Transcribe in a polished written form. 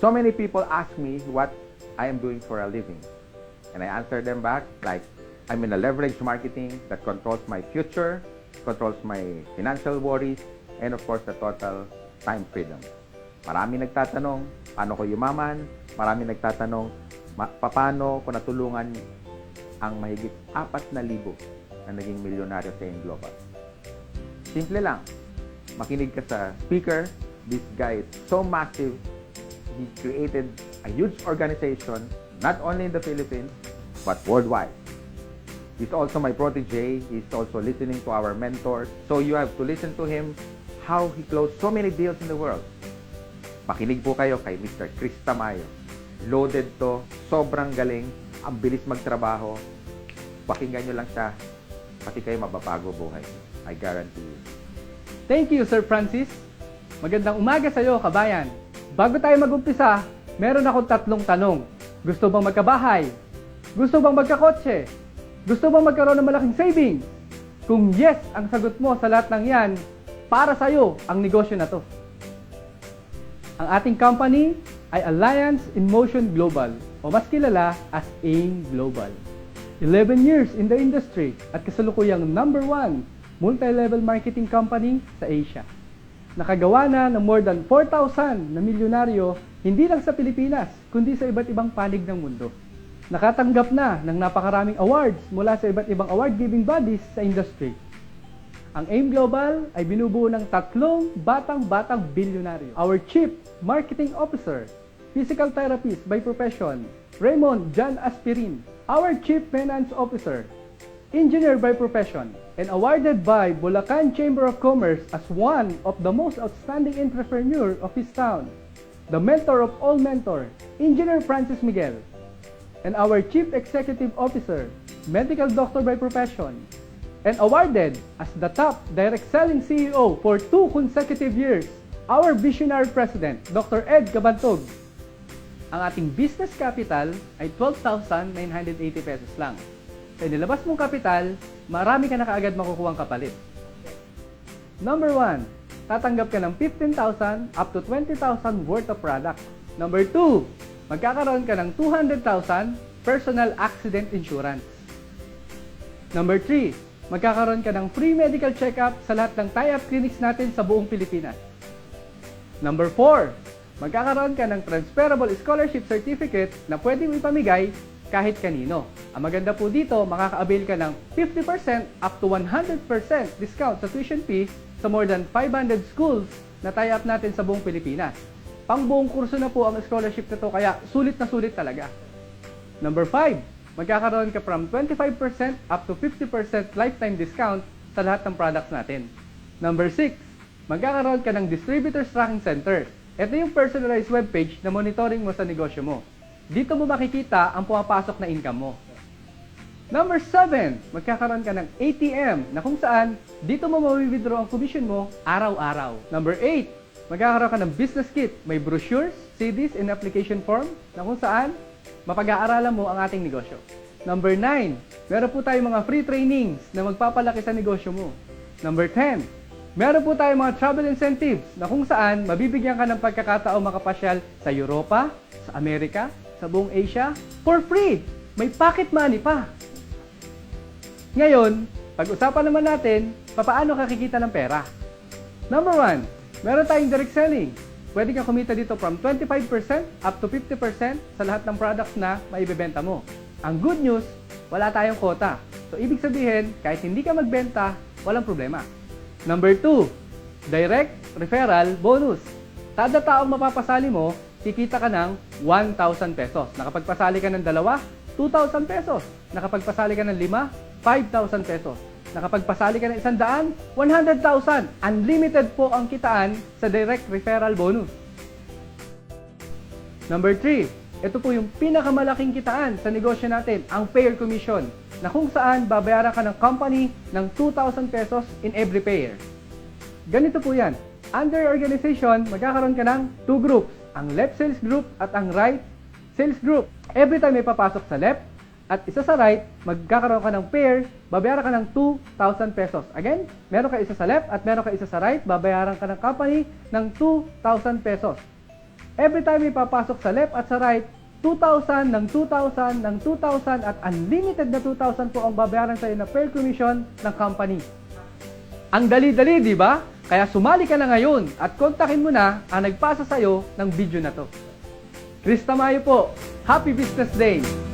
So many people ask me what I am doing for a living. And I answer them back like, I'm in a leverage marketing that controls my future, controls my financial worries, and of course, the total time freedom. Marami nagtatanong, paano ko yumaman? Marami nagtatanong, paano ko natulungan ang mahigit 4,000 na naging milyonaryo sa Global. Simple lang. Makinig ka sa speaker. This guy is so massive. He created a huge organization, not only in the Philippines, but worldwide. He's also my protege. He's also listening to our mentors. So you have to listen to him, how he closed so many deals in the world. Makinig po kayo kay Mr. Chris Tamayo. Loaded to, sobrang galing, ang bilis magtrabaho. Pakinggan nyo lang siya, pati kayo mababago buhay. I guarantee you. Thank you, Sir Francis. Magandang umaga sa iyo, kabayan. Bago tayo mag-umpisa, meron akong 3 tanong. Gusto bang magkabahay? Gusto bang magkakotse? Gusto bang magkaroon ng malaking savings? Kung yes ang sagot mo sa lahat ng yan, para sa iyo ang negosyo na to. Ang ating company ay Alliance in Motion Global o mas kilala as AIM Global. 11 years in the industry at kasalukuyang #1 multi-level marketing company sa Asia. Nakagawa na ng more than 4,000 na milyonaryo hindi lang sa Pilipinas, kundi sa iba't ibang panig ng mundo. Nakatanggap na ng napakaraming awards mula sa iba't ibang award-giving bodies sa industry. Ang AIM Global ay binubuo ng 3 batang-batang bilyonaryo. Our Chief Marketing Officer, Physical Therapist by profession, Raymond John Aspirin. Our Chief Finance Officer, Engineer by profession, and awarded by Bulacan Chamber of Commerce as one of the most outstanding entrepreneur of his town. The mentor of all mentors, Engineer Francis Miguel. And our Chief Executive Officer, Medical Doctor by profession, and awarded as the top direct selling CEO for 2 consecutive years, our visionary President, Dr. Ed Cabantog. Ang ating business capital ay 12,980 pesos lang. Sa inilabas mong kapital, marami ka na kaagad makukuhang kapalit. Number 1, tatanggap ka ng 15,000 up to 20,000 worth of product. Number 2, magkakaroon ka ng 200,000 personal accident insurance. Number 3, magkakaroon ka ng free medical check-up sa lahat ng tie-up clinics natin sa buong Pilipinas. Number 4, magkakaroon ka ng transferable scholarship certificate na pwedeng ipamigay kahit kanino. Ang maganda po dito, makaka-avail ka ng 50% up to 100% discount sa tuition fee sa more than 500 schools na tie-up natin sa buong Pilipinas. Pang buong kurso na po ang scholarship na to, kaya sulit na sulit talaga. Number 5, magkakaroon ka from 25% up to 50% lifetime discount sa lahat ng products natin. Number 6, magkakaroon ka ng Distributors Tracking Center. Ito yung personalized webpage na monitoring mo sa negosyo mo. Dito mo makikita ang pumapasok na income mo. Number 7, magkakaroon ka ng ATM na kung saan dito mo ma-withdraw ang commission mo araw-araw. Number 8, magkakaroon ka ng business kit. May brochures, CDs, and application form na kung saan mapag-aaralan mo ang ating negosyo. Number 9, meron po tayong mga free trainings na magpapalaki sa negosyo mo. Number 10, meron po tayong mga travel incentives na kung saan mabibigyan ka ng pagkakataong makapasyal sa Europa, sa Amerika, sa buong Asia, for free. May pocket money pa. Ngayon, pag-usapan naman natin, paano kakikita ng pera. Number 1, meron tayong direct selling. Pwede kang kumita dito from 25% up to 50% sa lahat ng products na maibebenta mo. Ang good news, wala tayong quota. So, ibig sabihin, kahit hindi ka magbenta, walang problema. Number 2, direct referral bonus. Kada taong mapapasali mo, kikita ka ng 1,000 pesos. Nakapagpasali ka ng 2, 2,000 pesos. Nakapagpasali ka ng 5, 5,000 pesos. Nakapagpasali ka ng 100, 100,000. Unlimited po ang kitaan sa direct referral bonus. Number 3, ito po yung pinakamalaking kitaan sa negosyo natin, ang payer commission, na kung saan babayaran ka ng company ng 2,000 pesos in every payer. Ganito po yan. Under organization, magkakaroon ka ng 2 groups, ang left sales group at ang right sales group. Every time may papasok sa left at isa sa right, magkakaroon ka ng pair, babayaran ka ng 2,000 pesos. Again, meron ka isa sa left at meron ka isa sa right, babayaran ka ng company ng 2,000 pesos. Every time may papasok sa left at sa right, 2,000 ng 2,000 ng 2,000 at unlimited na 2,000 po ang babayaran sa iyo na per commission ng company. Ang dali-dali, di ba? Kaya sumali ka na ngayon at kontakin mo na ang nagpasa sa iyo ng video na to. Chris Tamayo po. Happy Business Day!